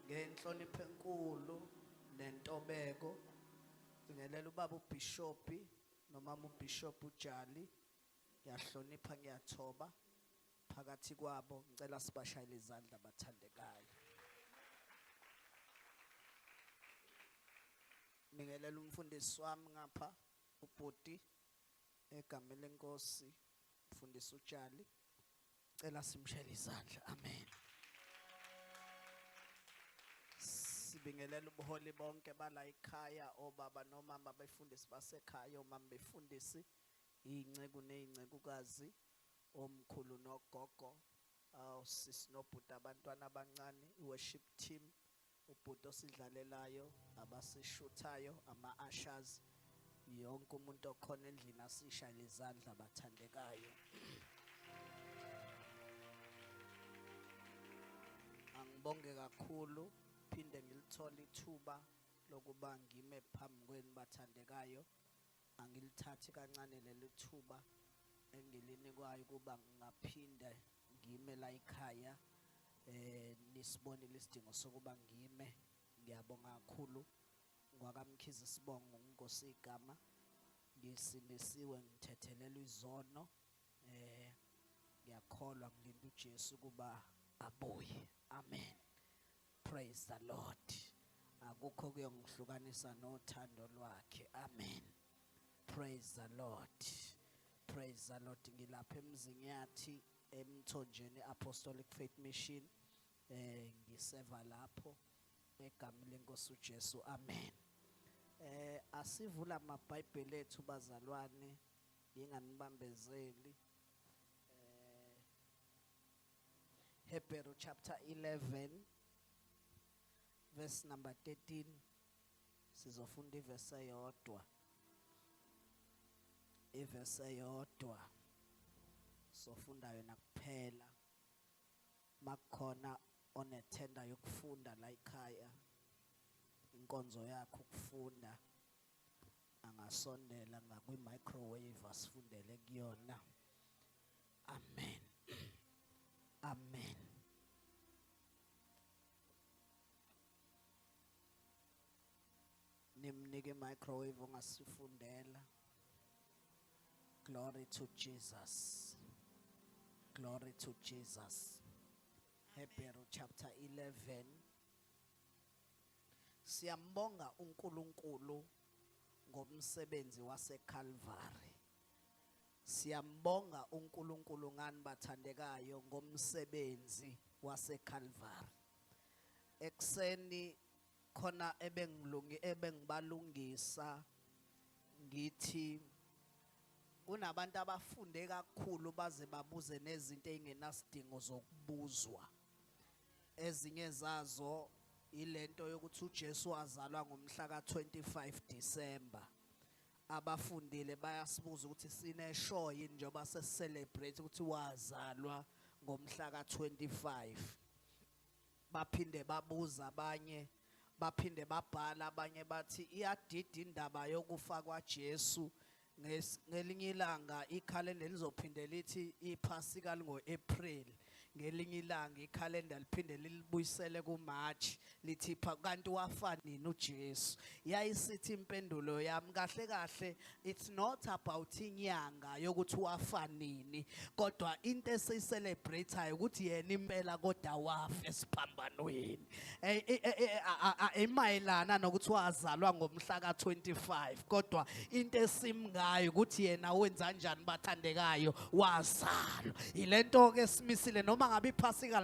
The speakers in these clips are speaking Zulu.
ngenhlonipho enkulu nentobeko ngingelela ubaba uBishopi nomama uBishop uJali ngiyahlonipha ngiyathoba phakathi kwabo ngicela sibashayele izandla abathandekayo. Ngingelela umfundisi wami ngapha ubhuti egameni lenkosi umfundisi uJali cela simshayele izandla. Amen. Sibingelela ubuholi bonke bala ekhaya obaba nomama befundisi basekhaya omama befundisi ingceku nezincekukazi omkhulu nogogo sisi nobhuti abantwana abancane worship team ubhuti osidlalelayo abasishuthayo ama-ushers yonke umuntu okhona endlini asishayele izandla abathandekayo. Angibonge kakhulu phinde ngilithola ithuba lokuba ngime phambi kwenu bathandekayo. Angilithathi kancane leli thuba engilinikwayo kuba ngaphinde ngime la ekhaya nisibonile isidingo sokuba ngime. Ngiyabonga kakhulu ngwakamkhize Sibongo unkosi igama ngisindisiwe ngithethelelwe izono ngiyakholwa ngilinda uJesu kuba abuye. Amen. Praise the Lord. Akukho kuyongihlukanisa nothando lwakhe. Amen. Praise the Lord. Praise the Lord. Ngilapha eMzinyathi eMthonjeni Apostolic Faith Mission ngiseva lapho egameni lenkosi uJesu. Amen. Asivula amabhayibheli ethu bazalwane inganibambezeli. Hebrew chapter 11 verse number 13 sizofunda ivesi eyodwa. Ivesi eyodwa sofunda yona kuphela. Makhona onethenda yokufunda la ekhaya inkonzo yakho ukufunda angasondela ngakwi microwave asifundele kuyona. Amen. Amen. Nimnike microwave ongasifundela. Glory to Jesus. Glory to Jesus. Hebrew chapter 11. Siyambonga uNkulunkulu ngomsebenzi waseCalvary. Siyambonga uNkulunkulu ngani bathandekayo ngomsebenzi waseCalvary. Ekseni khona ebengibalungisa ngithi kunabantu abafunde kakhulu baze babuze nezinto ezingenasidingo zokubuzwa. Ezinye zazo ilento yokuthi uJesu wazalwa ngomhla ka25 December. Abafundile bayasibuza ukuthi sineshow yini njengoba sesicelebrate ukuthi wazalwa ngomhla ka25. Baphinde babuza abanye baphinde babhala abanye bathi iyadida indaba yokufa kwaJesu. Ngelinye ilanga ikhalenda lizophinde lithi iPhasika lingo-April. Ngelinye ilanga ikhalenda liphinde libuyisele kuMarch lithi kanti wafa nini uJesu. Yayisithi impendulo yami kahle kahle it's not about inyanga yokuthi wafa nini kodwa into esiyicelebrate ukuthi yena impela kodwa wafa esiphambanweni. Emayelana nokuthi wazalwa ngomhla ka25 kodwa into esimngayo ukuthi yena wenza kanjani bathandekayo wazalwa. Ilento ke simisile noma ngabe iPhasika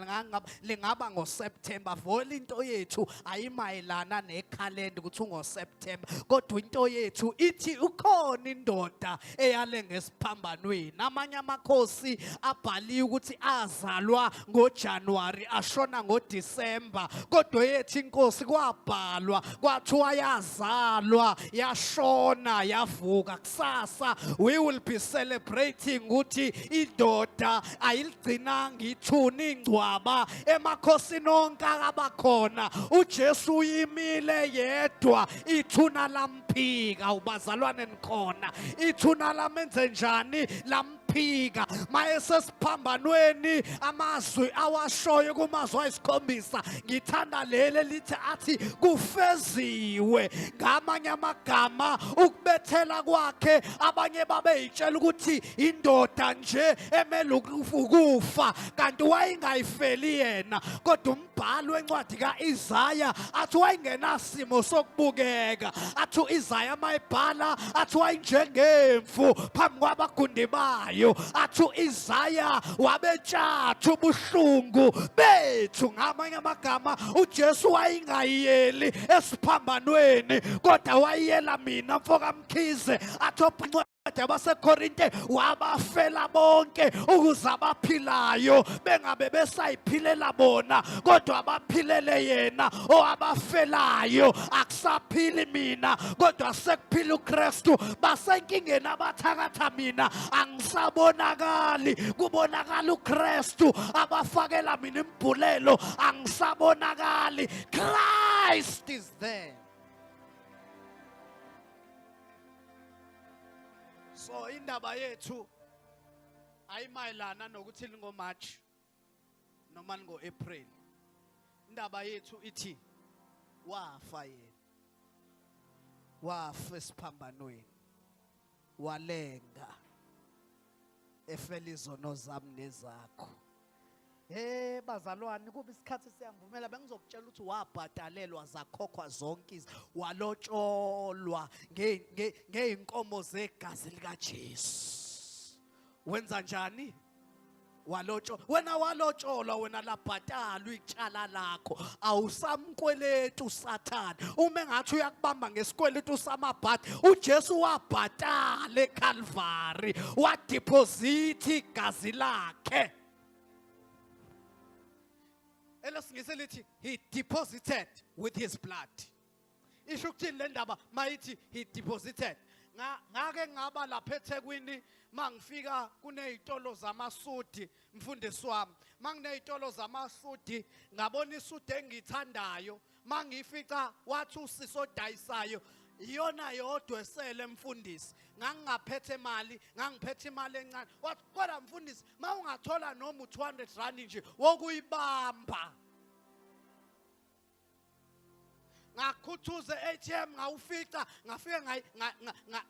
lingaba ngoSeptember vole into yethu ayimayelana nekhalenda ukuthi ungoSeptember kodwa into yethu ithi ukhona indoda eyale ngesiphambanweni. Amanye amakhosi abhaliwe ukuthi azalwa ngoJanuary ashona ngoDecember kodwa yethi inkosi kwabhalwa kwathiwa yazalwa yashona yavuka. Kusasa we will be celebrating ukuthi indoda ayiligcinanga ithuna ingcwaba emakhosini onke abakhona. uJesu uyimile yedwa ithuna lamphika. Ubazalwane nikhona ithuna lamenze njani lamphika siyaphika mayesesiphambanweni amazwi awashoyo kumazwi ayisikhombisa ngithanda lele lithi athi kufeziwe ngamanye amagama ukubethela kwakhe abanye babeyitshela ukuthi indoda nje emele ukufa kanti wayengayifeli yena kodwa umbhalo wencwadi kaIsaya athi wayengenasimo sokubukeka athi uIsaya mayibhala athi wayenjengemfu phambi kwabagundi bayo athi uIsaya wabetshatha ubuhlungu bethu ngamanye amagama uJesu wayengayiyeli esiphambanweni kodwa wayiyela mina mfoka Mkhize athi abaseKorinte wabafela bonke ukuze abaphilayo bengabe besayiphilela bona kodwa abaphilele yena owabafelayo akusaphili mina kodwa sekuphila uKristu basenkingeni abathakatha mina angisabonakali kubonakala uKristu abafakela mina imbulelo angisabonakali Christ is there. So indaba yethu ayimayelana nokuthi lingoMarch noma lingoApril. Indaba yethu ithi wafa yena. Wafa esiphambanweni. Walenga efela izono zami nezakho. Bazalwane kuba isikhathi siyangivumela bengizokutshela ukuthi wabhadalelwa zakhokhwa zonke walotsholwa ngeinkomo zegazi likaJesu. Wenza njani? Wena walotsholwa wena labhatalwa icala lakho awusamkweletu uSathane uma engathi uyakubamba ngesikweletu samabhadi uJesu wabhatala eCalvary wadeposit igazi lakhe. Elesingise lithi he deposited with his blood. Isho ukuthini le ndaba mayithi he deposited. Ngake ngaba lapha eThekwini mangifika kunezitolo zamasudi mfundisi wami. Manginezitolo zamasudi ngabona isudi engithandayo mangifica wathi usisi odayisayo iyona yodwa esele mfundisi ngangaphethe imali ngangiphethe imali encane wathi kodwa mfundisi mawungathola noma u200 nje wokuyibamba ngakhuthuze ATM ngawufica ngafike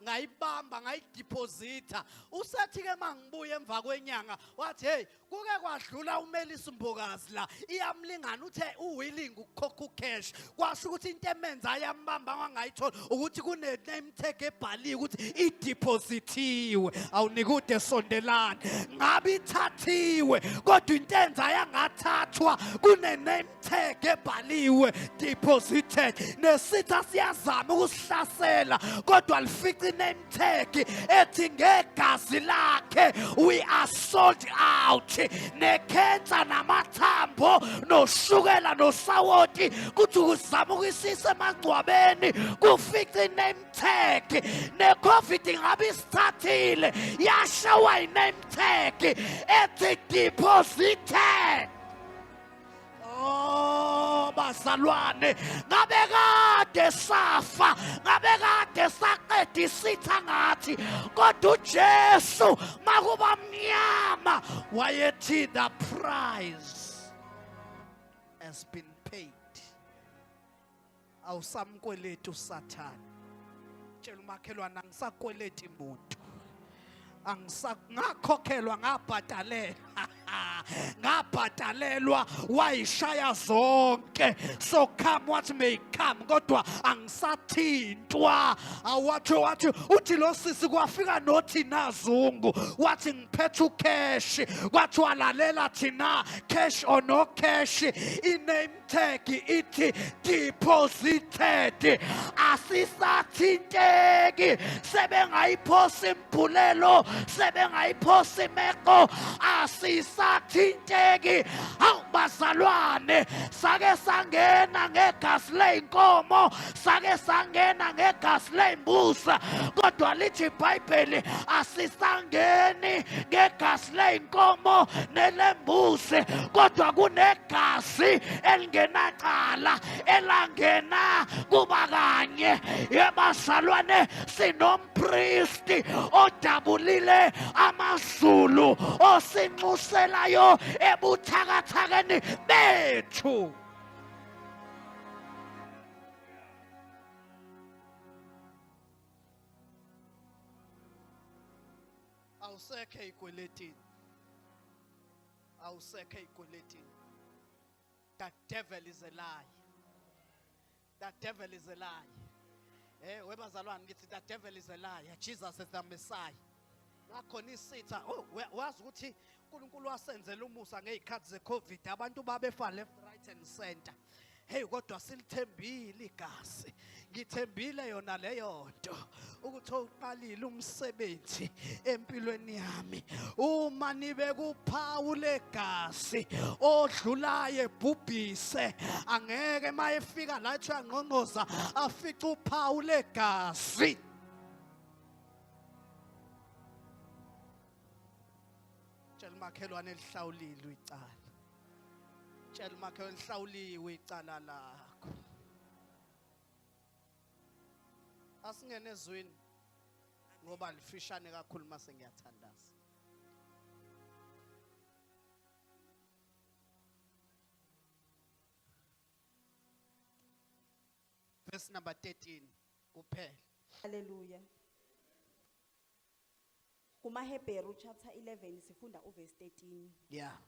ngayibamba ngayideposita usethi ke mangibuye emva kwenyanga wathi hey kuke kwadlula uMelisi Mbokazi la iyamlingana uthe uwilling ukukhokha ucash kwasho ukuthi into emenza ayambamba ngangayithola ukuthi kune name tag ebhaliwe ukuthi idepositiwe awunikude sondelana ngabe ithathiwe kodwa into enza yangathathwa kune name tag ebhaliwe deposited nesitha siyazama ukusihlasela kodwa lifica name tag ethi ngegazi lakhe we are sold out nekhensa namathambo noshukela nosawoti kuthi ukuzama ukuyisisa emagcwabeni kufica name tag neCovid ngabe isithathile yashawa name tag ethi deposited. Bazalwane ngabe kade safa ngabe kade saqeda isitha ngathi kodwa uJesu makuba mnyama wayethi the price has been paid. Awusamkweleti uSathane tshela umakhelwane angisakweleti umuntu ngakhokhelwa ngabhadalelwa wayishaya zonke so come what may come kodwa angisathintwa wathi uthi lo sisi kwafika nothi nazungu wathi ngiphethe ucash kwathi walalela thina cash or no cash iname tag ithi deposited asisathinteki sebengayiphosa imbulelo sebengayiphosa imeko asisathinteki awubazalwane sake sangena ngegazi leinkomo sake sangena ngegazi leimbuza kodwa lithi iBhayibheli asisangeni ngegazi leinkomo nelembuzi kodwa kunegazi elingenacala elangena kuba kanye yebazalwane sinompristi odabulile amazu phezulu osinxuselayo ebuthakathakeni bethu. Awusekho ey'kweletini. Awusekho ey'kweletini. That devil is a lie. That devil is a lie. Webazalwane ngithi that devil is a liar. Jesus is the Messiah. Ngakhona isitha wazi ukuthi uNkulunkulu wasenzela umusa ngezikhathi zeCovid abantu babefa left right and center. Hey kodwa silithembile igazi. Ngithembile yona leyo nto ukuthi uqalile umsebenzi empilweni yami. Uma nibe kuphawu legazi odlulayo ebhubhise angeke mayefika la ethi uyangqongqoza afica uphawu legazi. Tshela umakhelwane elihlawulile icala. Tshela umakhelwane elihlawuliwe icala lakho. Asingene ezweni ngoba lifishane kakhulu mase ngiyathandaza. Verse number 13 kuphela. Hallelujah. KumaHebheru chapter 11 sifunda uverse 13. Yeah.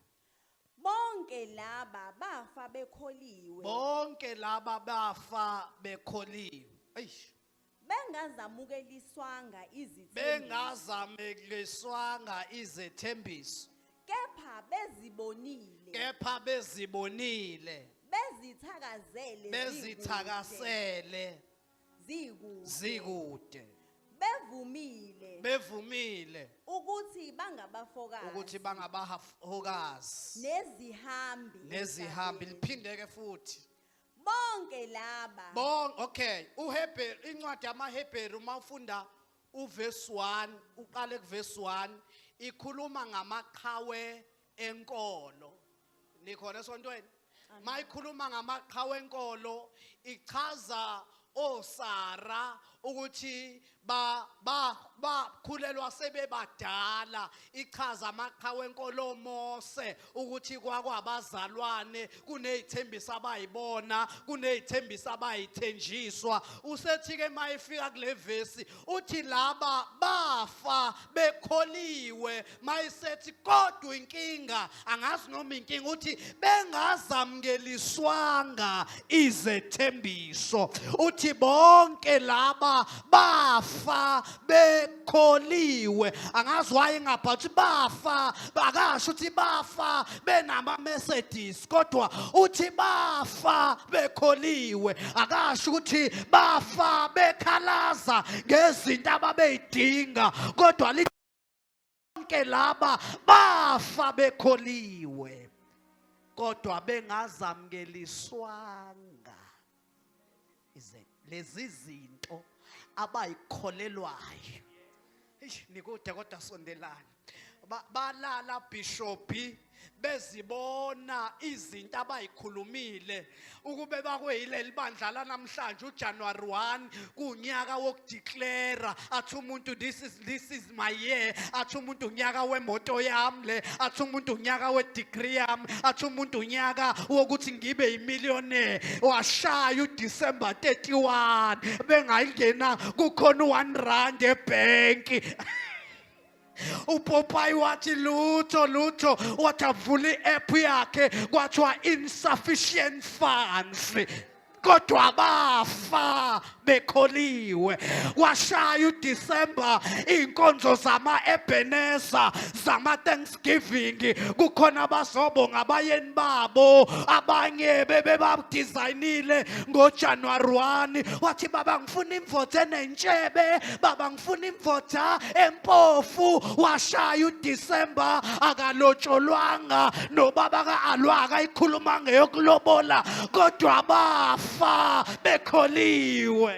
Bonke laba bafa bekholiwe. Bonke laba bafa bekholiwe. Eish. Bengazamukeliswanga izithembiso. Bengazamukeliswanga izithembiso. Kepha bezibonile. Kepha bezibonile. Bezithakazele. Bezithakasele. Zikude. Bevumile. Bevumile. Ukuthi bangabafokazi. Ukuthi bangabafokazi. Nezihambi. Nezihambi liphindeke futhi. Bonke laba. Okay, uHebheru incwadi yamaHebheru mawufunda uverse 1 uqale kuverse 1 ikhuluma ngamaqhawe enkolo. Nikhona esontweni? Mayikhuluma ngamaqhawe enkolo ichaza oSara ukuthi bakhulelwa sebebadala. Ichaza amaqhawe enkolo Mose ukuthi kwakwabazalwane kunezithembiso abayibona kunezithembiso abayithenjiswa. Usethi ke mayifika kule verse uthi laba bafa bekholiwe. Mayisethi kodwa inkinga angazi noma inkinga uthi bengazamukeliswanga izethembiso. Uthi bonke laba bafa bekholiwe. Angazi waye ngaphathi bafa bakasho uthi bafa benama Mercedes kodwa uthi bafa bekholiwe. Akasho ukuthi bafa bekhalaza ngezinto ababeyidinga kodwa bonke laba bafa bekholiwe kodwa bengazamukeliswanga lezi zinto abayikholelwayo. Nikude kodwa sondelana. Balala bishopi bezibona izinto abayikhulumile ukube bakweyileli bandla lanamhlanje uJanuary 1 kunyaka wokudeclare athi umuntu this is my year, athi umuntu unyaka wemoto yami le, athi umuntu unyaka wedegree yami, athi umuntu unyaka wokuthi ngibe yimillionaire. Washaya uDecember 31 bengayingena kukhona 1 rand ebhenki. Upopayi wathi lutho wathavula i-app yakhe kwathiwa insufficient funds kodwa bafa bekholiwe. Washaya uDecember inkonzo zama-Ebenezer zama-Thanksgiving kukhona abazobonga abayeni babo abanye bebebadesignile ngoJanuary 1 wathi baba ngifuna imvotha enentshebe, baba ngifuna imvotha empofu. Washaya uDecember akalotsholwanga nobaba ka-Alwaka ikhuluma ngeyokulobola kodwa bafa bekholiwe.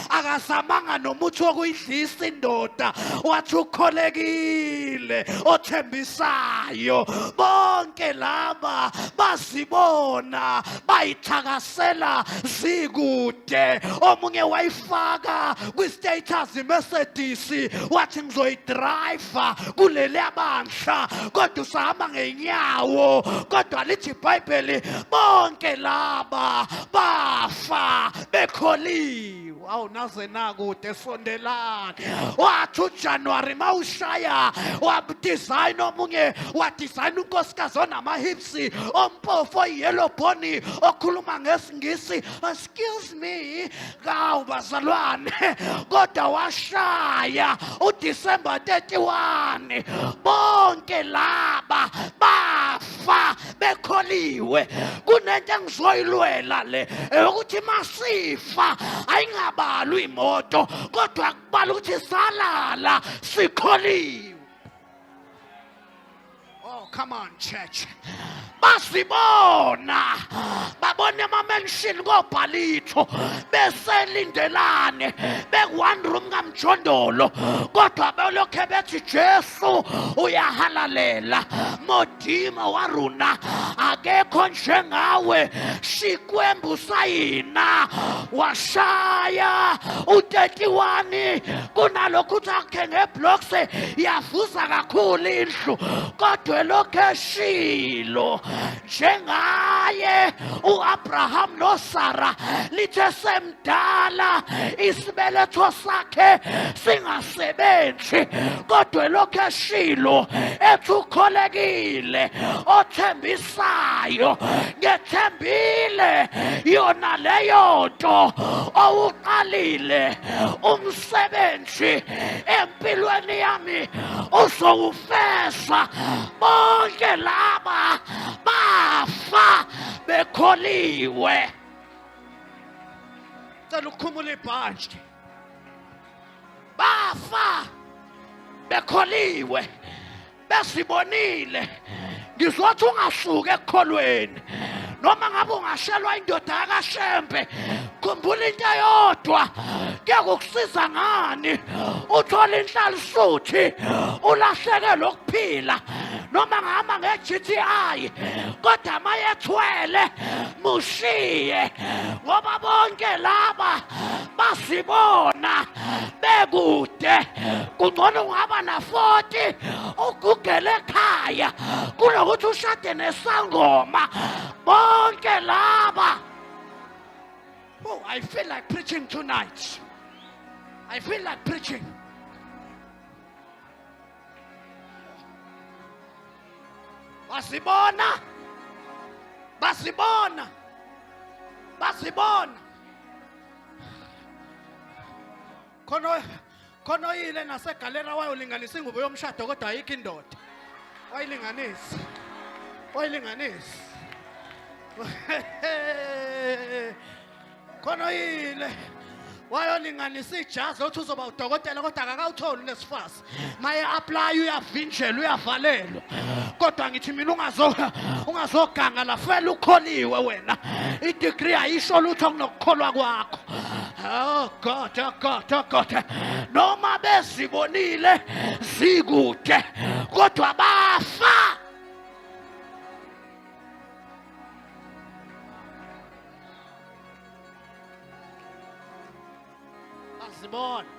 akazamanga nomuthi wokuyidlisa indoda wathi ukholekile othembisayo. Bonke laba bazibona bayithakasela zikude. Omunye wayifaka kwi-status Mercedes wathi ngizoyidrive kuleli abandla kodwa usahamba ngenyawo. Kodwa lithi iBhayibheli bonke laba bafa bekholiwe. Awu naze nakude sondelana. Wathi uJanuary mawushaya wadesign omunye wadesign unkosikazi onama-hips ompofu oyiyellow bone okhuluma ngesingisi. Excuse me kawu bazalwane. Kodwa washaya uDecember 31 bonke laba bafa bekholiwe. Kunento engizoyilwela le ukuthi masifa ayingabalwa imoto kodwa kubala ukuthi salala sikholiwe. Oh, come on, church. Basibona babone ama-mention kobhalitho beselindelane beku-one room kamjondolo kodwa belokhe bethi Jesu uyahalalela. Modimo waruna akekho njengawe shikwembu sayina washaya u-31 kunalokhu uthi akhe ngeblocks yavuza kakhulu indlu kodwa elokhu eshilo njengaye u-Abraham noSara lithe semdala isibeletho sakhe singasebenzi kodwa elokhu eshilo ethi ukholekile othembisayo. Ngethembile yona leyo nto owuqalile umsebenzi empilweni yami uzowufeza. Bonke laba bafa bekholiwe. Cela ukukhumula ibhantshi. Bafa bekholiwe besibonile. Ngizothi ungasuki ekukholweni noma ngabe ungashelwa indoda yakashembe khumbula into eyodwa kuyakusiza ngani uthola inhlalisuthi ulahlekelwe ukuphila noma ngihamba nge-GTI kodwa mayethwele mushiye ngoba bonke laba basibona bekude. Kungcono ungaba na-40 ugugele ekhaya kunokuthi ushade nesangoma. Bonke laba. Oh, I feel like preaching tonight. I feel like preaching. Basibona. Basibona. Basibona. Khono yile nasegalera wayolinganisa ingubo yomshado kodwa ayikho indoda. Wayilinganisa. Wayilinganisa. Khono yile wayolinganisa ijazi othi uzoba udokotela kodwa akakawutholi nesifasi. Maye apply uyavinjelwa uyavalelwa. Kodwa ngithi mina ungazoganga la fela ukholiwe wena. I-degree ayisho lutho kunokukholwa kwakho. Oh God, oh God, oh God. Noma bezibonile zikude kodwa bafa. Bazibona.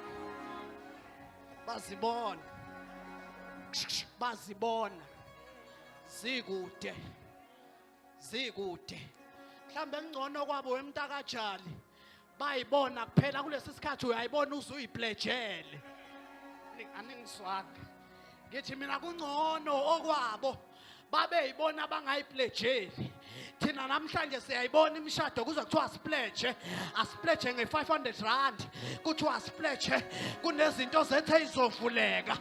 Bazibona. Bazibona. Zikude. Zikude. Mhlambe ngcono kwabo wemntakajali. Bayibona kuphela kulesi sikhathi uyayibona uzuyipledgele. Aningiswanga. Ngithi mina kungcono okwabo babeyibona bangayipledgeli. Thina namhlanje siyayibona imishado kuze kuthiwa sipledge, asipledge nge-500 kuthiwa sipledge kunezinto zethe izovuleka.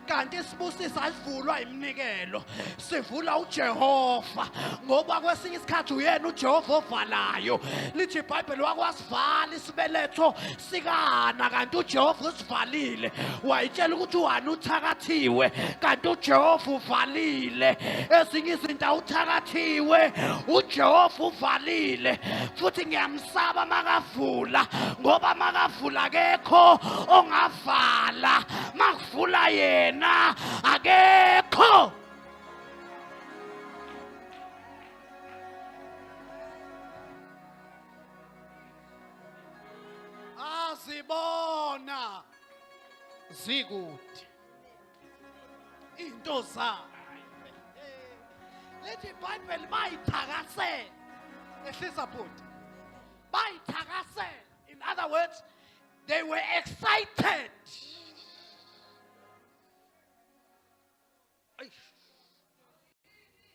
Kanti sibusisa alivulwa iminikelo, sivula uJehova ngoba kwesinye isikhathi uyena uJehova ovalayo. Lithi iBhayibheli wakwasivala isibeletho sikana kanti uJehova usivalile. Wayitshela ukuthi wani uthakathiwe kanti uJehova uvalile ezinye izinto awuthakathiwe uJehova uvalile futhi ngiyamsaba makavula ngoba makavula akekho ongavala makuvula yena akekho azibona zikude into zayo lethi iBhayibheli bayithakasela ehlisa bhuti bayithakasela in other words they were excited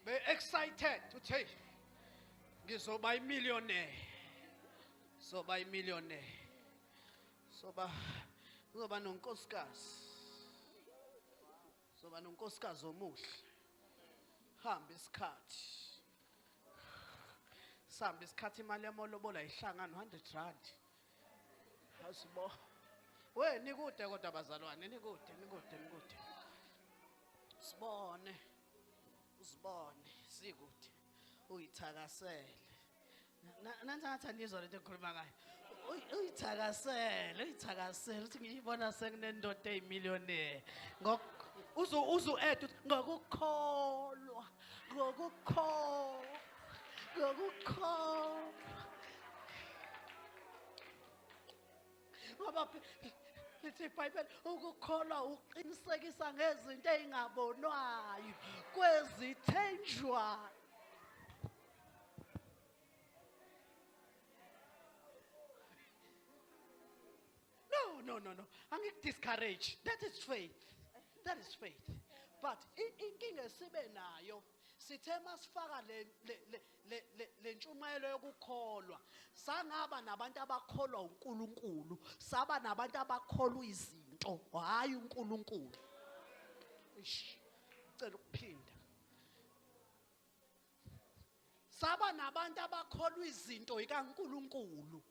they excited uthi hey ngizoba imillionaire soba imillionaire soba nonkosikazi soba nonkosikazi omuhle hamba isikhathi sihamba isikhathi imali yamalobola ihlangana 100 rand asibo we nikude kodwa abazalwane nikude sibone sikude uyithakasele nangathi andizwa lento engikhuluma ngayo uyithakasele uthi ngiyibona sekunendoda eyimillionaire uzu add ngokukholwa ngoba lithi iBhayibheli ukukholwa uqinisekisa ngezinto ezingabonwayo kwezithenjwayo. No. Angikudiscourage. That is faith. But inkinga sibe nayo sithe masifaka le ntshumayelo yokukholwa sangaba nabantu abakholwa uNkulunkulu saba nabantu abakholwa izinto hayi uNkulunkulu. Ngicela ukuphinda. Saba nabantu abakholwa izinto ikaNkulunkulu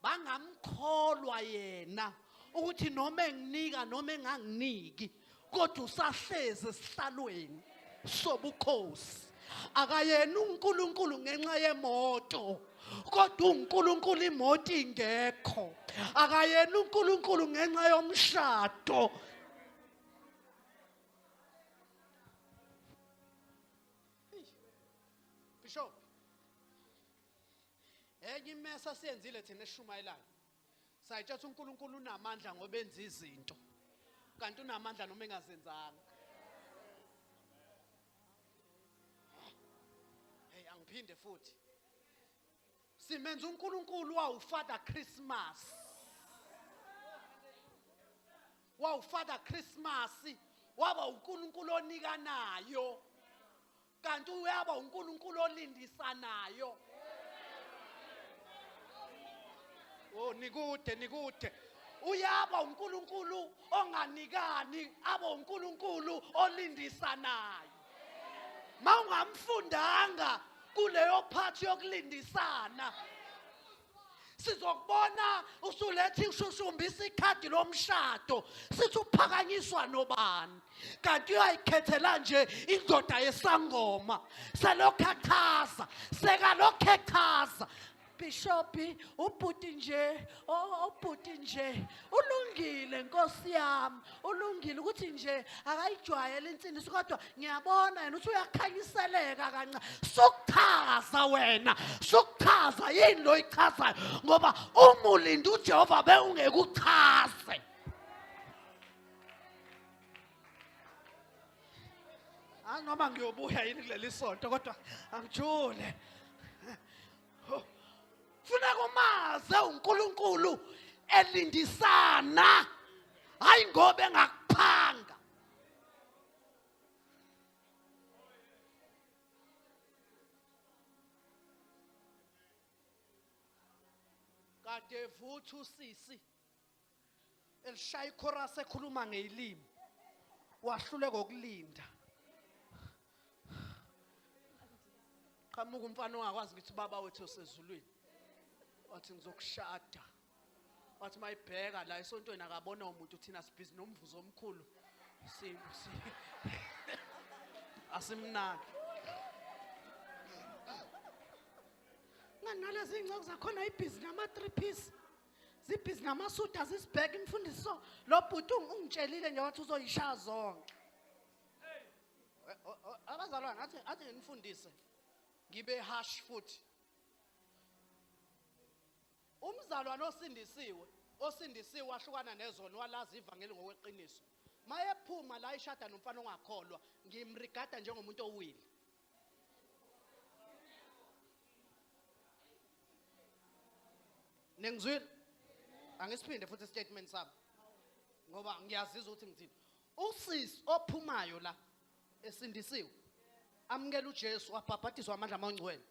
bangamkholwa yena ukuthi noma enginika noma enganginiki kodwa usahleze esihlalweni sobukhosi akayena uNkulunkulu ngenxa yemoto kodwa uNkulunkulu imoto ingekho akayena uNkulunkulu ngenxa yomshado Bishop enye imesa siyenzile thina eshumayelayo sayitshatha uNkulunkulu unamandla ngoba enza izinto kanti unamandla noma engazenzanga. Hey angiphinde futhi simenza uNkulunkulu wawuFather Christmas waba uNkulunkulu onikanayo kanti uyaba uNkulunkulu olindisanayo. Oh nikude uyaba uNkulunkulu onganikani aba uNkulunkulu olindisanayo. Mawungamfundanga kuleyo part yokulindisana sizokubona usulethi ushushumbisa ikhadi lomshado sithi uphakanyiswa nobani kanti uyayikhethela nje indoda yesangoma selokhachaza sekalokhachaza. Bishop ubhuti nje ulungile Nkosi yami ulungile ukuthi nje akayijwayele insindiso kodwa ngiyabona yena uthi uyakhanyiseleka kancane sokuthaza wena sokuthaza yini lo ichazayo ngoba umulinda uJehova beungekuchaze. Noma ngiyobuya yini kuleli sonto kodwa angijule funeka umaze uNkulunkulu elindisana hayi ngoba engakuphanga. Kade futhi usisi elishaya ichorus ekhuluma ngeilimi wahluleka ukulinda. Qamuka umfana ongakwazi ngithi baba wethu osezulwini wathi ngizokushada wathi mayibheka la esontweni akabona umuntu thina sibhizi nomvuzo omkhulu asimnandi. Ngalezi ingxoxo zakhona ibhizi nama-3 piece. Zibhizi namasuda zisibheka imfundiso. Lo bhuti ungitshelile nje wathi uzoyishaya zonke. Abazalwane athi nginifundise. Ngibe harsh futhi. Umzalwane osindisiwe wahlukana nezono walazi ivangeli ngokweqiniso. Mayephuma la ishada nomfana ongakholwa, ngimregada njengomuntu owili. Nengizwile? Angisiphinde futhi statement sami. Ngoba ngiyazizwa ukuthi ngithini. Usisi ophumayo la esindisiwe. Amukela uJesu wabhabhatiswa amandla amangcwele.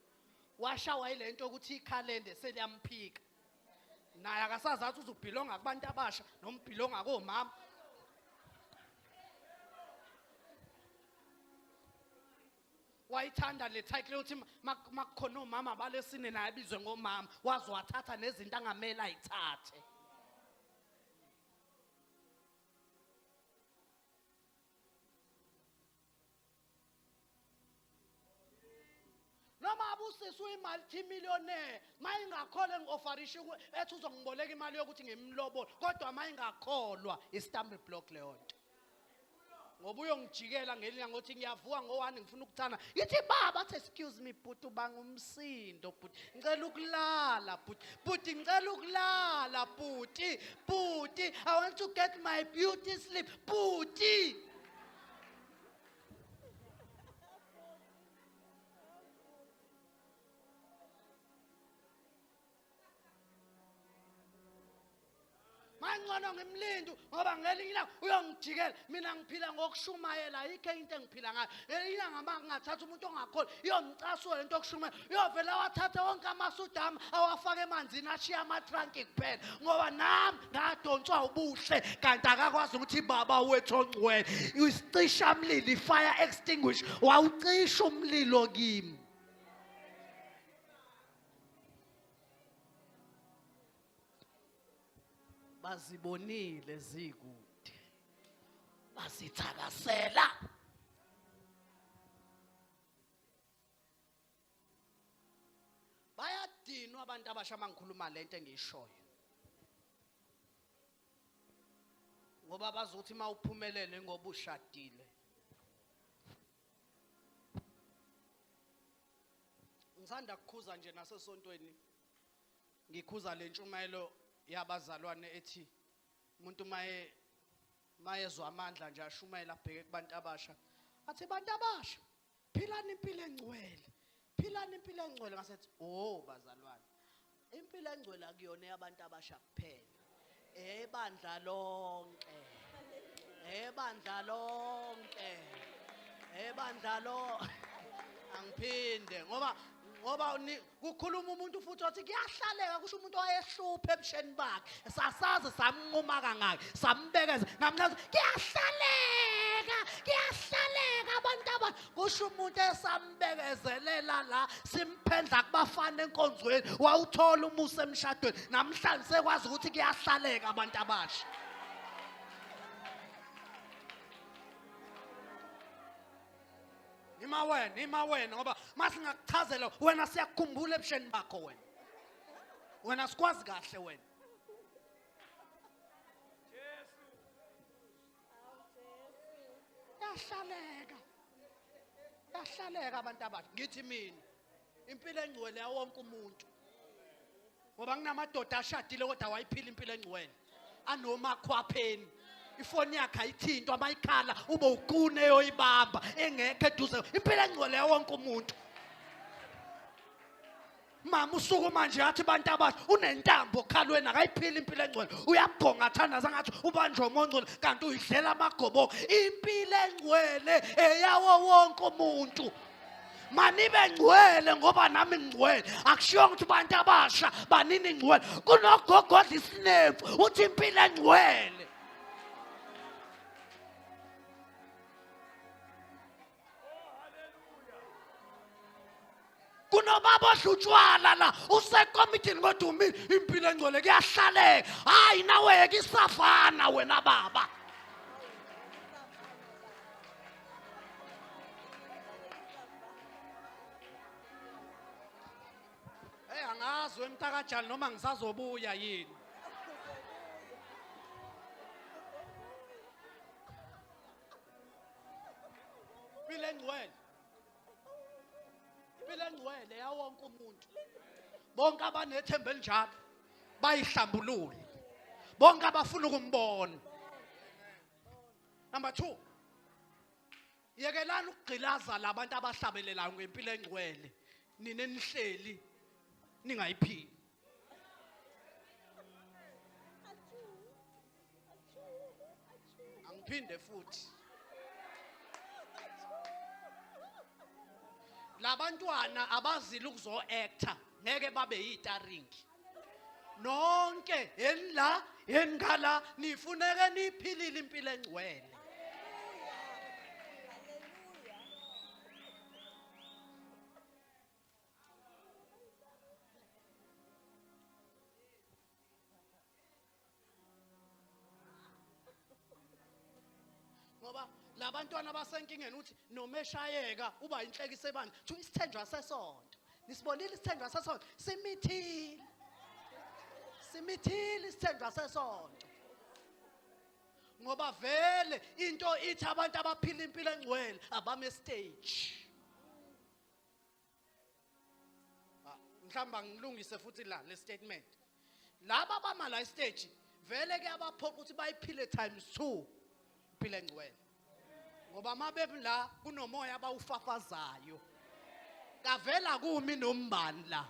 Washawa ilento ukuthi ikhalende seliyamphika. Naye akasazathi uzubhilonga kubantu abasha noma ubhilonga komama. Wayithanda le title ukuthi makukhona umama balesine naye abizwe ngomama wazi wathatha nezinto angamela ayithathe. Noma abusisi uyi-multi-millionaire mayingakhole ngi-offerisha ethi uzongiboleka imali yokuthi ngimlobole kodwa mayingakholwa i-stumbling block leyo nto. Ngoba uyongijikela ngelinye ngothi ngiyavuka ngo-1 ngifuna ukuthana yithi baba athi excuse me bhuti ubanga umsindo bhuti ngicela ukulala bhuti ngicela ukulala bhuti I want to get my beauty sleep bhuti. Mangcono ngimlindu ngoba ngelinye ilanga uyongijikela mina ngiphila ngokushumayela ayikho into engiphila ngayo. Ngelinye ilanga mangingathatha umuntu ongakholi iyomcasula lento yokushumayela uyovela wathatha wonke amasudama awafaka emanzini ashiya amatranki kuphela ngoba nami ngadonswa ubuhle kanti akakwazi ukuthi baba wethu ongcwele isicisha umlilo fire extinguish wawucisha umlilo kimi. Bazibonile zikude bazithakasela. Bayadinwa abantu abasha mangikhuluma lento engiyishoyo ngoba bazothi mawuphumelele ngoba ushadile. Ngisanda kukhuza nje nasesontweni ngikhuza le ntshumayelo yabazalwane ethi umuntu mayezwa amandla nje ashumayela abheke kubantu abasha athi bantu abasha philani impilo engcwele ngasethi bazalwane impilo engcwele akuyona yabantu abasha kuphela ebandla lonke angiphinde ngoba kukhuluma umuntu futhi othi kuyahlaleka kusho umuntu owayehlupha ebusheni bakhe sasaze samnquma kangaka sambekeza namhlaze kuyahlaleka abantu kusho umuntu esambekezelela la simphendla kubafana enkonzweni wawuthola umusa emshadweni namhlanje sekwazi ukuthi kuyahlaleka abantu abasha. Ima wena ngoba masingakuchazela wena siyakukhumbula ebusheni bakho wena sikwazi kahle wena. Yahlaleka abantu abasha ngithi mina impilo engcwele yawonke umuntu ngoba kunamadoda ashadile kodwa wayiphila impilo engcwele anomakhwapheni ifoni yakhe ayithintwa amayikhala ube uqune yoyibamba engekho eduze impilo engcwele yawonke umuntu. Mama usuku manje yathi abantu abasha unentambo khalweni akayiphila impilo engcwele uyabhonga athanda zangathi ubanjwe umongcwele kanti uyidlela amagoboko. Impilo engcwele eyawo wonke umuntu. Manibe ngcwele ngoba nami ngcwele akushiyo ukuthi abantu abasha banini ngcwele kunogogodla isinemfu uthi impilo engcwele. Kunobaba odlutshwala la usekomitini kodwa umile impilo engcwele kuyahlaleka hayi nawe ke isafana wena baba. umbungazo wemtakajali noma ngisazobuya yini. Impilo engcwele. Impilo engcwele yawonke umuntu. Bonke abanethemba elinjalo bayihlambulule. Bonke abafuna ukumbona. Number 2. Yekelani ukugqilaza labantu abahlabelelayo ngempilo engcwele. Nine nihleli ningayiphili. Angiphinde futhi. Labantwana abazile ukuzo actor ngeke babe yitaringi. Nonke enla engala nifuneke niphilile impilo engcwele. Ngoba labantwana basenkingeni uthi nomeshayeka uba inhlekisa ebandla thu isithenjwa sesonto. Nisibonile isithenjwa sesonto simithile. Simithile isithenjwa sesonto. Ngoba vele into ithi abantu abaphila impilo engcwele abame stage. Mhlamba ngilungise futhi le statement. Laba abama la stage vele ke abaphoqa ukuthi bayiphile times 2 impilo engcwele. Ngoba mabebi la kunomoya abawufafazayo. Kavela kumi nombani la.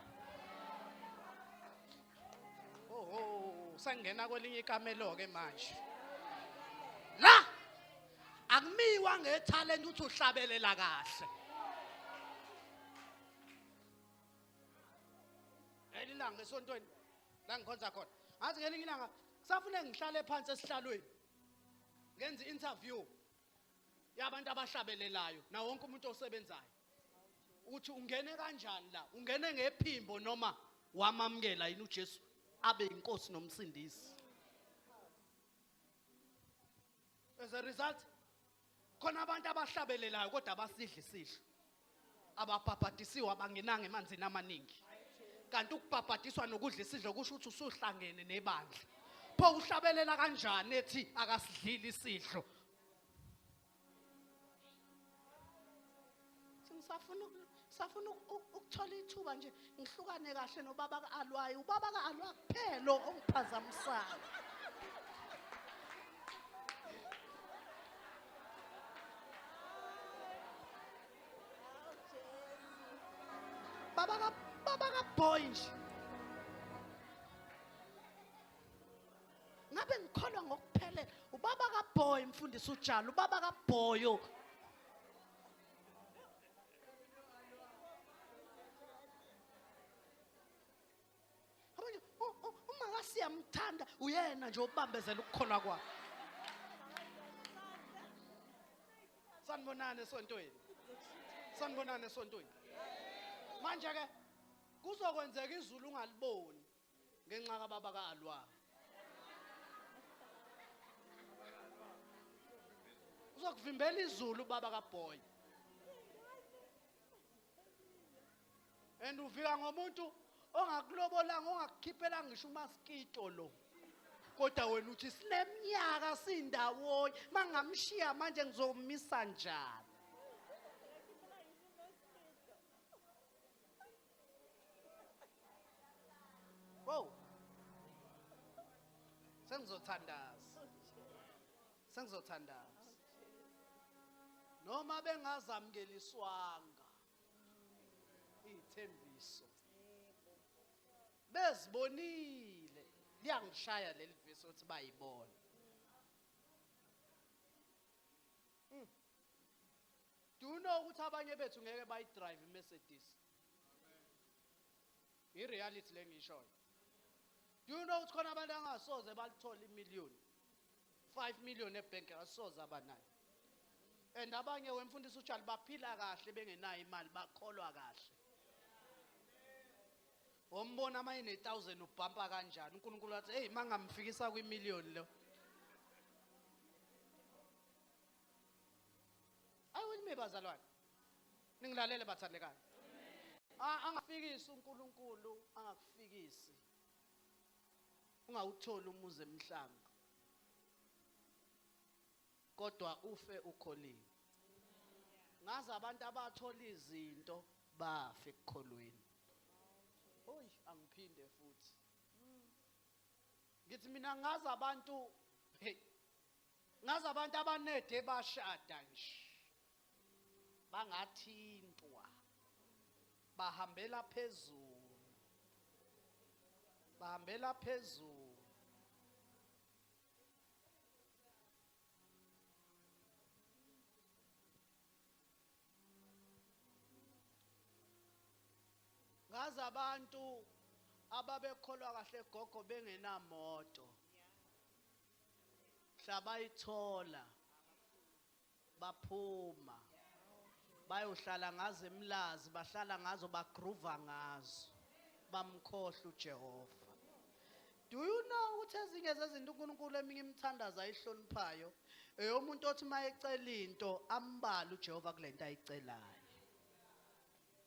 Sangena kwelinye ikamelo ke manje. La akumiwa ngetalent uthi uhlabelela kahle. Elilanga esontweni la ngikhonza khona. Ngathi ngelinye ilanga kusafune ngihlale phansi esihlalweni. Ngenza interview yabantu abahlabelelayo na wonke umuntu osebenzayo. Uthi ungene kanjani la? Ungene ngephimbo noma wamamkela yini uJesu abe inkosi nomsindisi? As a result, khona abantu abahlabelelayo kodwa abasidla isidlo. Abapapatisiwe abangenanga emanzini amaningi. Kanti ukupapatiswa nokudla isidlo kusho ukuthi usuhlangene nebandla. Pho uhlabelela kanjani ethi akasidlili isidlo? Safuna ukuthola ithuba nje ngihlukane kahle nobaba kaAlwayo. Ubaba kaAlwayo kuphela ongiphazamisayo. Baba kaBoy nje. Ngabe ngikholwa ngokuphelele ubaba kaBoy mfundisi uJalo, ubaba kaBoy. Siyamthanda uyena nje obambezela ukukholwa kwakhe. Sanibonana esontweni. Sanibonana esontweni. Manje ke kuzokwenzeka izulu ungaliboni ngenxa kababa kaAlwayo. Uzokuvimbela izulu baba kaBoy. And uvika ngomuntu ongakulobolanga ongakukhiphela ngisho umaskito lo. Kodwa wena uthi sineminyaka sindawonye mangamshiya manje ngizomisa njani? Wow. Sengizothandaza. Noma bengazamukeliswanga ithembiso. Bezibonile liyangishaya leli vesi ukuthi bayibona. Do you know ukuthi abanye bethu ngeke bayidrive iMercedes? I reality lengishoyo. Do you know ukuthi khona abantu angasoze balithola imillion 5 million ebank asoze abanayo. And abanye wemfundisi uJali baphila kahle bengenayo imali bakholwa kahle. Ombona ama 1000 ubhampa kanjani uNkulunkulu wathi hey mangamfikisa kwi-million lo. Ayini bazalwane? Ningilalele bathandekayo. angafikisi uNkulunkulu angakufikisi ungawutholi umuzi emhlanga kodwa ufe ukholile. Ngazi abantu abathola izinto bafe ekukholweni. Oyi angiphinde futhi. Ngithi mina ngazi abantu abanede bashada nje. Bangathintwa. Bahambela phezulu. Bahambela phezulu. Ngazi abantu ababekholwa kahle gogo bengenamoto. Hlabayithola. Baphuma. Bayohlala ngazo emlazi, bahlala ngazo bagruva ngazo. Bamkhohle uJehova. Do you know ukuthi ezinye zezinto uNkulunkulu eminye imthandazo ayihloniphayo eyomuntu othi mayecela into ambala uJehova kulento ayicelayo.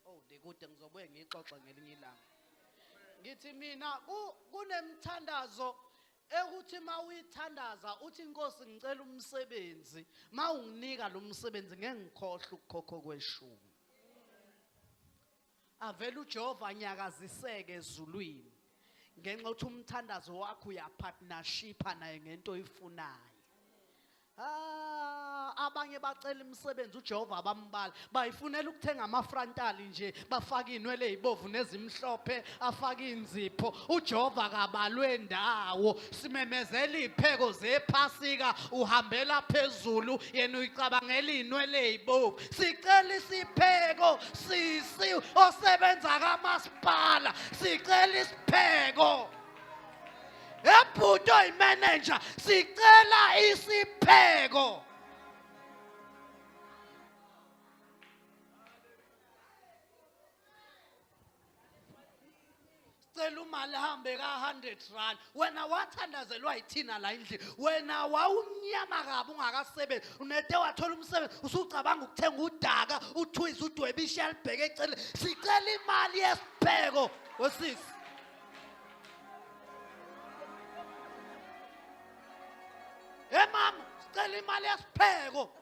Oh ndikude ngizobuye ngixoxe ngelinye ilanga. Ngithi mina kunemthandazo ekuthi mawuyithandaza uthi inkosi ngicela umsebenzi mawunginika lo msebenzi ngeke ngikhohle ukukhokho kweshumi. Avela uJehova nyakaziseke ezulwini ngenxa ukuthi umthandazo wakho uyapartnershipa naye ngento oyifunayo. Abanye bacela imisebenzi uJehova abambala bayifunela ukuthenga amafrontali nje bafaka inwele ezibovu nezimhlophe afaka inzipho. uJehova kabalwe ndawo simemezela izipheko zephasika uhambela phezulu yena uyicabangela inwele ezibovu. Sicela isipheko sisi osebenza kamasipala sicela isipheko. Ebhudo imanager sicela isipheko. Sicela umali hambe ka100 wena wathandazelwa yithina la endlini wena wawumnyama kabi ungakasebenzi unede wathola umsebenzi usucabanga ukuthenga udaka uthwiza udwebisha libheke ecele. Sicela imali yesipheko wesisi. Mama, sicela imali yesipheko.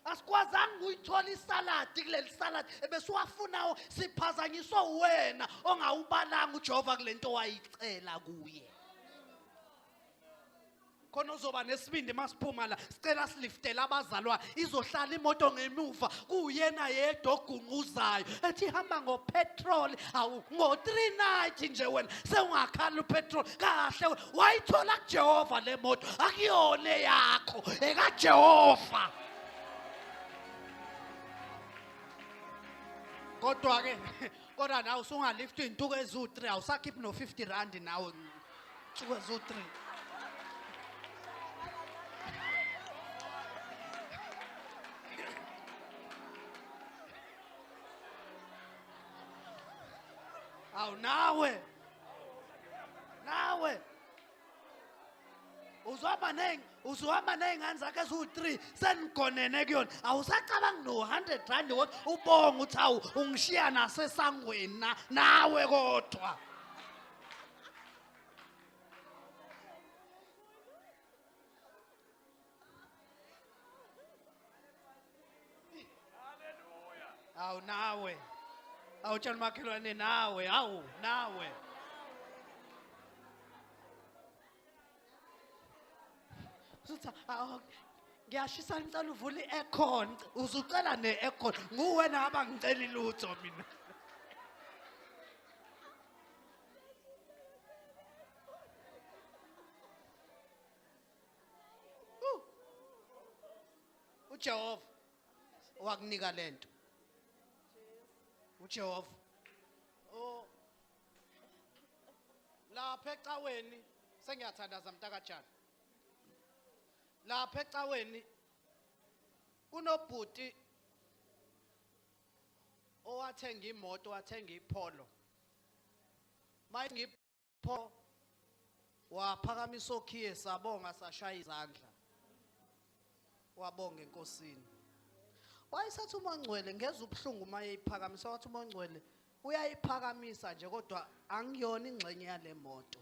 Asikwazanga uyithola isaladi kuleli saladi ebese uwafuna siphazanyiswa wena ongawubalanga uJehova kulento wayicela kuye. Khona uzoba nesibindi masiphuma la sicela siliftele abazalwa izohlala imoto ngemuva kuyena yedwa ogunquzayo ethi hamba ngopetrol awu ngo390 nje wena sewungakhala upetrol kahle wayithola kuJehova le moto akuyona yakho ekaJehova. Kodwa ke kodwa nawe usungalifti intuku ezu3 awusakhiphi no50 nawe intuku ezu3. Aw nawe uzohamba ney'ngane zakhe eziwu3 senigonene kuyona awusacabanga no100 wothi ubonga ukuthi awu ungishiya nasesangweni nawe kodwa. Aw nawe awutshela umakhelwane nawe awu nawe suthi ngiyashisa ngicela uvule i-aircon uzucela ne-aircon nguwena abangicela lutho mina. uJehova wakunika lento uJehova lapha ecaweni sengiyathandaza mntakajana. Lapha ecaweni kunobhuti owathenga imoto wathenga iPolo. Mayingipho waphakamisa okhiye sabonga sashaya izandla wabonga enkosini. wayesathi uMangcwele ngeza ubuhlungu maye iphakamisa wathi uMangcwele uyayiphakamisa nje kodwa angiyona ingxenye yale moto.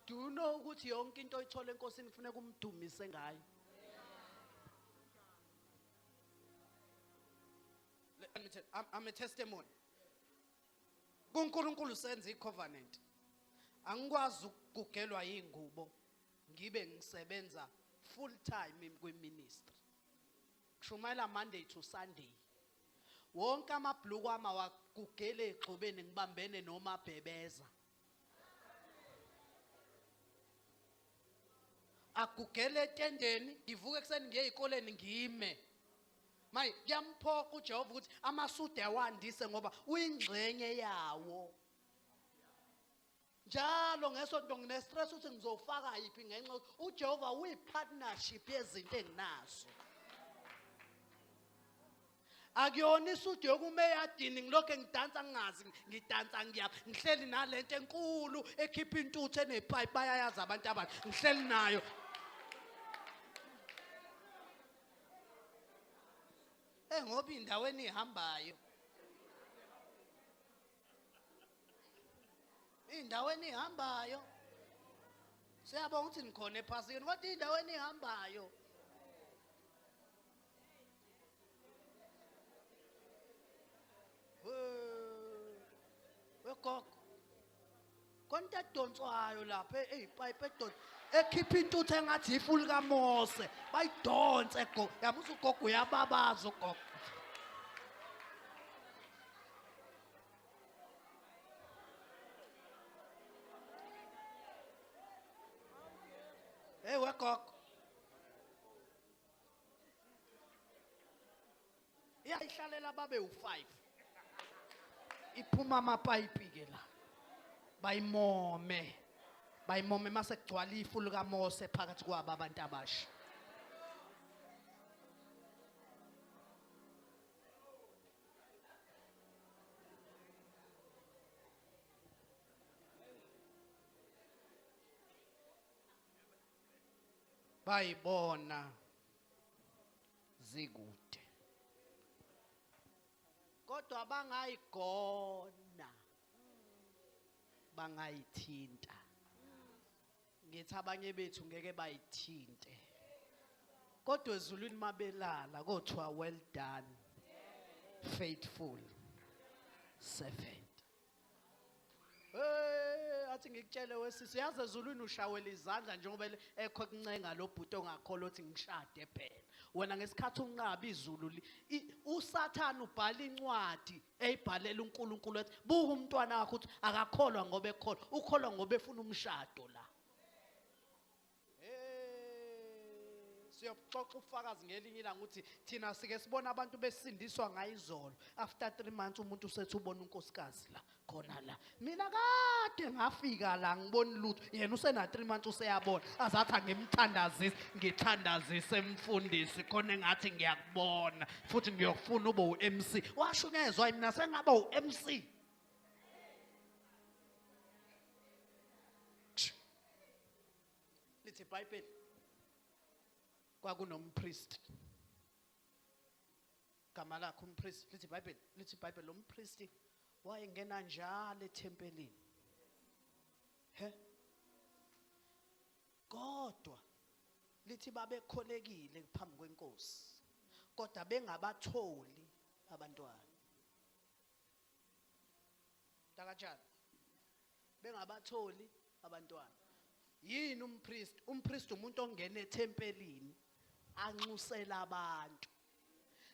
Do you know ukuthi yonke into oyithola enkosini kufanele umdumise ngayo? Let me tell you, I'm a testimony. kuNkulunkulu senza icovenant. Angikwazi ukugelwa ingubo ngibe ngisebenza full time kwiministry. Kushumayela Monday to Sunday. Wonke amabhluku ama wakugele egxobeni ngibambene noma bhebeza. Akugele etendeni ngivuke ekseni ngiye ezikoleni ngime. Mayi kuyamphoqa uJehova ukuthi amasude awandise ngoba uyingxenye yawo. Njalo ngesonto ngine stress ukuthi ngizofaka yipi ngenxa uJehova uyipartnership yezinto enginazo. Akuyona isudu yokumeyadini ngilokho ngidansa ngingazi ngidansa ngiyapha ngihleli nalento enkulu ekhipha intuthu enepipe bayayazi abantu abathi ngihleli nayo. Ngoba indaweni ihambayo. Indaweni ihambayo. Siyabonga ukuthi nikhona ephasini kodwa indaweni ihambayo. Wegogo. Konke edonswayo lapha ezipipe edonsa ekhipha intuthu engathi ifuli kaMose bayidonse gogo. Yamusa ugogo uyababaza ugogo. Wegogo. Iyayihlalela babe u5. Iphuma amapayipi ke la. Bayimome mase kugcwala ifulu kaMose phakathi kwabo abantu abasha. Bayibona zikude. Kodwa bangayigona. Bangayithinta. Ngithi abanye bethu ngeke bayithinte. Kodwa ezulwini mabelala kothiwa well done. Faithful servant. Athi ngikutshele wesisi yazi ezulwini ushawela izandla njengoba ekho kuncenga lo bhuti ongakholwa ukuthi ngishade phela. Wena ngesikhathi unqaba izulu uSathane ubhala incwadi eyibhalela uNkulunkulu ethi buka umntwana wakho ukuthi akakholwa ngoba ekholwa ukholwa ngoba efuna umshado la. Siyoxoxa ufakazi ngelinye ilanga ukuthi thina sike sibona abantu besindiswa ngayizolo after 3 months umuntu usethi ubona unkosikazi la khona la. Mina kade ngafika la ngibona lutho yena usena 3 months useyabona azathi angimthandazise ngithandazise emfundisi khona engathi ngiyakubona futhi ngiyofuna ube uMC washo ngezwe mina sengaba uMC. Lithi iBhayibheli kwakunompriest. Gama lakhe umpriest lithi iBhayibheli umpriest wayengena njalo ethempelini. Kodwa lithi babekholekile phambi kwenkosi kodwa bengabatholi abantwana. Takajana bengabatholi abantwana. Yini umpriest umuntu ongena ethempelini anxusela abantu.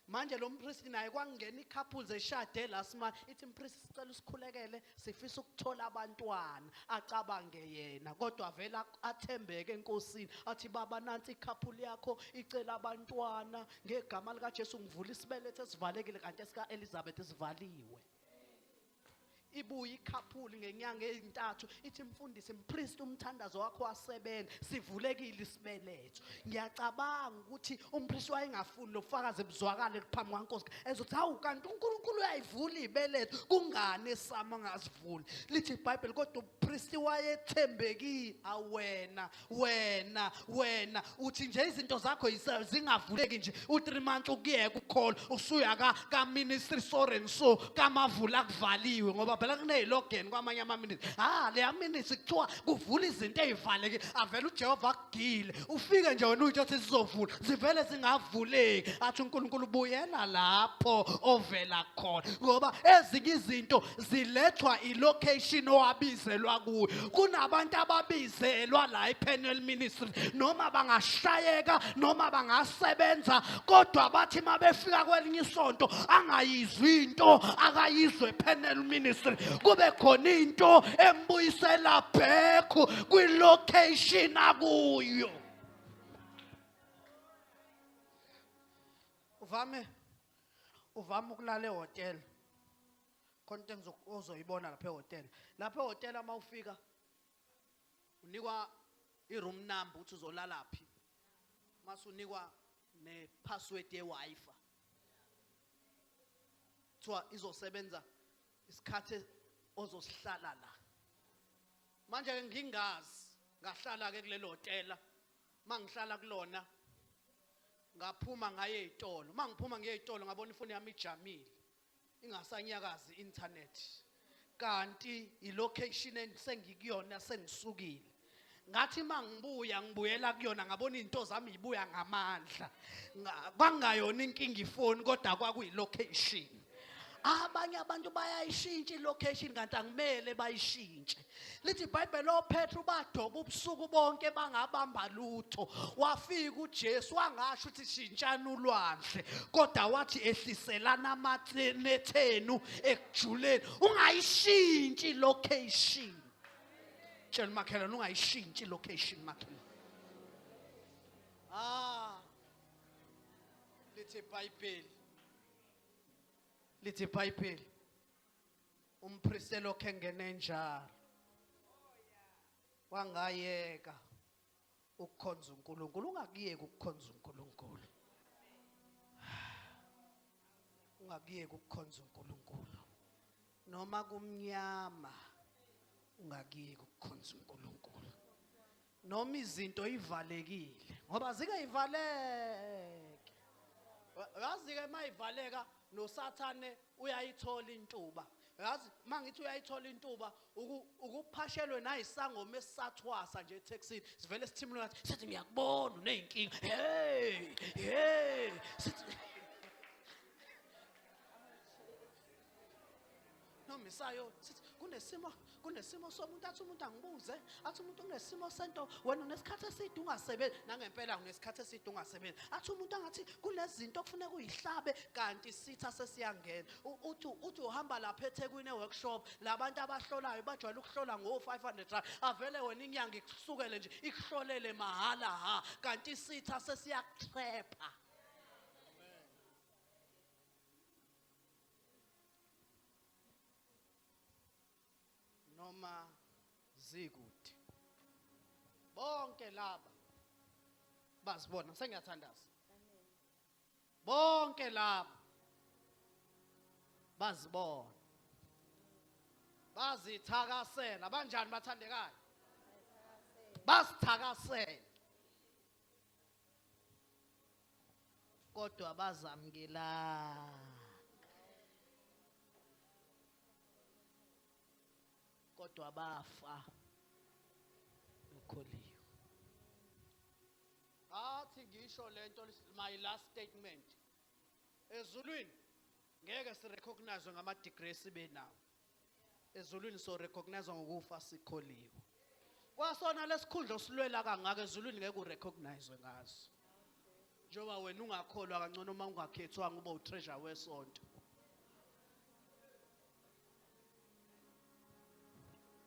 Manje lo mpriest naye kwangena icouples eshade lasima ithi umpriest sicela usikhulekele sifisa ukuthola abantwana acabange yena kodwa vela athembeke enkosini athi baba nansi icouple yakho icela abantwana ngegama lika Jesu ngivula isibelethe esivalekile kanti esika Elizabeth esivaliwe. ibuye ikhaphuli ngenyanga ezintathu ithi mfundisi mpriest umthandazo wakho wasebenza sivulekile isibeletho. Ngiyacabanga ukuthi umpriest wayengafuni lobufakazi buzwakale phambi kwaNkosi ezothi hawu kanti uNkulunkulu uyayivula ibeletho kungani esama ngazivuli. Lithi iBhayibheli kodwa umpriest wayethembekile wena uthi nje izinto zakho zingavuleki nje u3 months ukuyeka ukukhola usuya ka ministry so so kamavula kuvaliwe ngoba phela kunezilogeni kwamanye ama-ministry. Leya ministry kuthiwa kuvula izinto ezivaleke avela uJehova akugile ufike nje wena uthi sizovula zivele zingavuleki. Athi uNkulunkulu buyela lapho ovela khona ngoba ezinye izinto zilethwa ilocation owabizelwa kuyo. Kunabantu ababizelwa la ePenel Ministry noma bangashayeka noma bangasebenza kodwa bathi mabefika kwelinye isonto angayizwi into akayizwe ePenel Ministry kube khona into embuyisela back kwilocation akuyo. Uvame ukulala ehotel khona into ozoyibona lapha ehotel. Lapha ehotel uma ufika unikwa iroom number uthi uzolala phi mase unikwa nepassword yeWi-Fi kuthiwa izosebenza isikhathi ozosihlala la. Manje ke ngingazi ngahlala ke kulelo hotela mangihlala kulona ngaphuma ngaye ezitolo. Mangiphuma ngiye ezitolo ngabona ifoni yami ijamile ingasanyakazi internet kanti ilocation engikuyona sengisukile. Ngathi mangibuya ngibuyela kuyona ngabona izinto zami zibuya ngamandla. Kwangayona inkinga ifoni kodwa kwakuyilocation. Abanye abantu bayayishintsha ilocation kanti angimele bayishintshe. Lithi iBhayibheli oPetru badoba ubusuku bonke bangabamba lutho. Wafika uJesu wangasho ukuthi shintshana ulwandle kodwa wathi ehliselana amathenethenu ekujuleni. Ungayishintshi ilocation. Tshela makhelwane ungayishintshi ilocation makhelwane. Lithi iBhayibheli umpriest lokho engene njalo wangayeka ukukhonza uNkulunkulu. Ungakuyeki ukukhonza uNkulunkulu. Ungakuyeki ukukhonza uNkulunkulu noma kumnyama. Ungakuyeki ukukhonza uNkulunkulu noma izinto ivalekile ngoba zike ivaleke. Yazi ke mayivaleka noSathane uyayithola intuba. Yazi mangithi uyayithola intuba ukuphashelwe nayisangoma esisathwasa nje eTexini sivele sithimula ngathi sithi ngiyakubona uneyinkinga. Sithi nomisayo sithi kunesimo somuntu athi umuntu angibuze athi umuntu unesimo sento wena unesikhathi eside ungasebenzi nangempela unesikhathi eside ungasebenzi. Athi umuntu angathi kunezinto okufuneka uyihlabe kanti sitha sesiyangena. Uthi uhamba lapha eThekwini eworkshop labantu abahlolayo bajwayele ukuhlola ngo500 avele wena inyanga ikusukele nje ikuhlolele mahala kanti sitha sesiyakutrapha. Noma zikude bonke laba bazibona sengiyathandaza. Bonke laba bazibona bazithakasela. Banjani bathandekayo? Basithakasela kodwa bazamkelana kodwa bafa ukholiwe. Athi ngisho lento my last statement ezulwini ngeke sirecognize ngama degrees sibe nawo. Ezulwini so recognize ngokufa sikholiwe. Kwasona lesikhundla osilwela kangaka ezulwini ngeke urecognize ngazo. Njoba wena ungakholwa kangcono uma ungakhethwanga ube utreasure wesonto.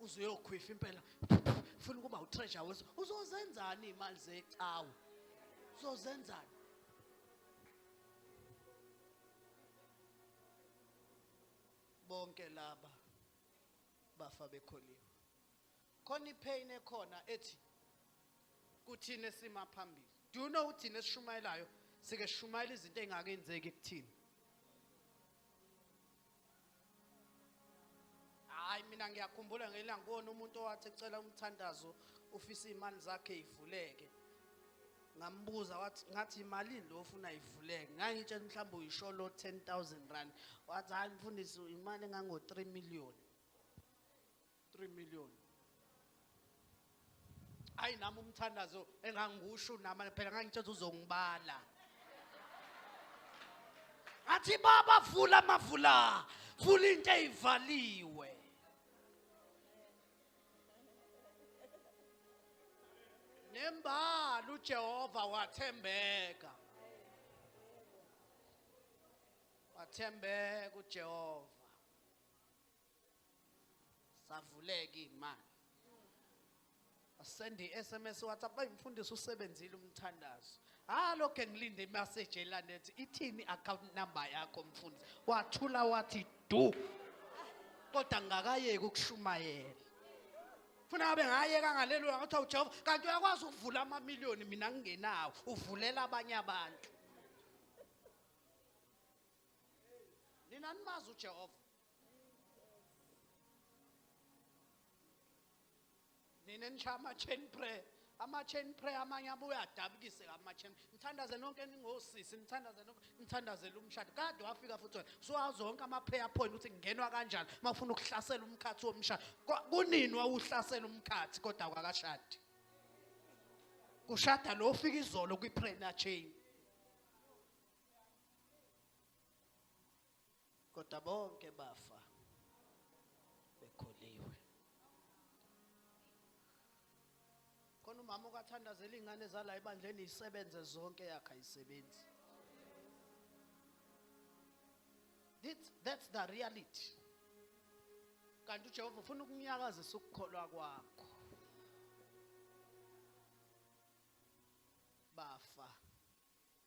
Uzoyokhwifa impela ufuna ukuba utreasure wesonto. Uzozenzani imali zecawu? Uzozenzani? Bonke laba bafa bekholiwe. Khona ipain ekhona ethi kuthina esima phambili. Do you know uthina esishumayelayo sike sishumayela izinto engakenzeki kuthina? Hayi mina ngiyakhumbula ngelanga ngibona umuntu owathi ecela umthandazo ufisa imali zakhe ivuleke. Ngambuza wathi ngathi imali lo ufuna ivuleke. Ngangitshela mhlawumbe uyisholo 10,000 rand. Wathi hayi mfundisi imali engango 3 million. 3 million. Hayi nami umthandazo engangikusho nama phela ngangitshela uzongibala. Athi baba vula amavula. Vula into eyivaliwe. Nembala uJehova wathembeka. Wathembeka uJehova. Savuleka imali. Asende SMS WhatsApp bayimfundisa usebenzile umthandazo. Lokho ngilinde imessage elanethi ithini account number yakho mfundisi. Wathula wathi du. Kodwa ngakayeke ukushumayela. Funa ngabe ngayeka ngalelo ngathi uJehova kanti uyakwazi ukuvula amamiliyoni mina ngingenawo uvulela abanye abantu. Nina nimazi uJehova. Nina nishama chain prayer. Ama-chain prayer amanye abuye adabukise ama-chain. Nithandaze nonke ningosisi, nithandaze nonke, nithandazele umshado. Kade wafika futhi wena. So zonke ama-prayer point ukuthi kungenwa kanjani mawufuna ukuhlasela umkhathi womshado. Kunini wawuhlasela umkhathi kodwa akakashadi. Kushada lo ufika izolo kwi-prayer chain. Kodwa bonke bafa bekholiwe. Khona umama okathandazela ingane zala ebandleni isebenze zonke yakhe ayisebenzi. That's the reality. Kanti uJehova ufuna ukunyakazisa ukukholwa kwakho. Bafa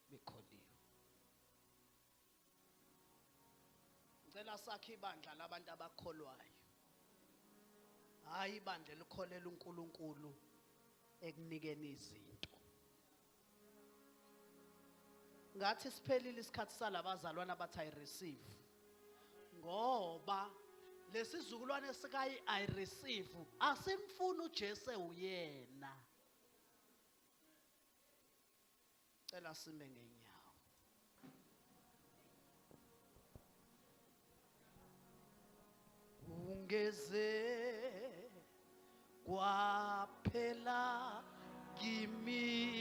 bekholiwe. Ngicela sakhe ibandla labantu abakholwayo. Hayi ibandla elikholela uNkulunkulu ekunikeni izinto. Ngathi siphelile isikhathi salabazalwana abathi I receive. Ngoba lesizukulwane sikayi I receive asimfuna uJesu uyena. Cela sime ngenyawo. Ungeze kwaphela kimi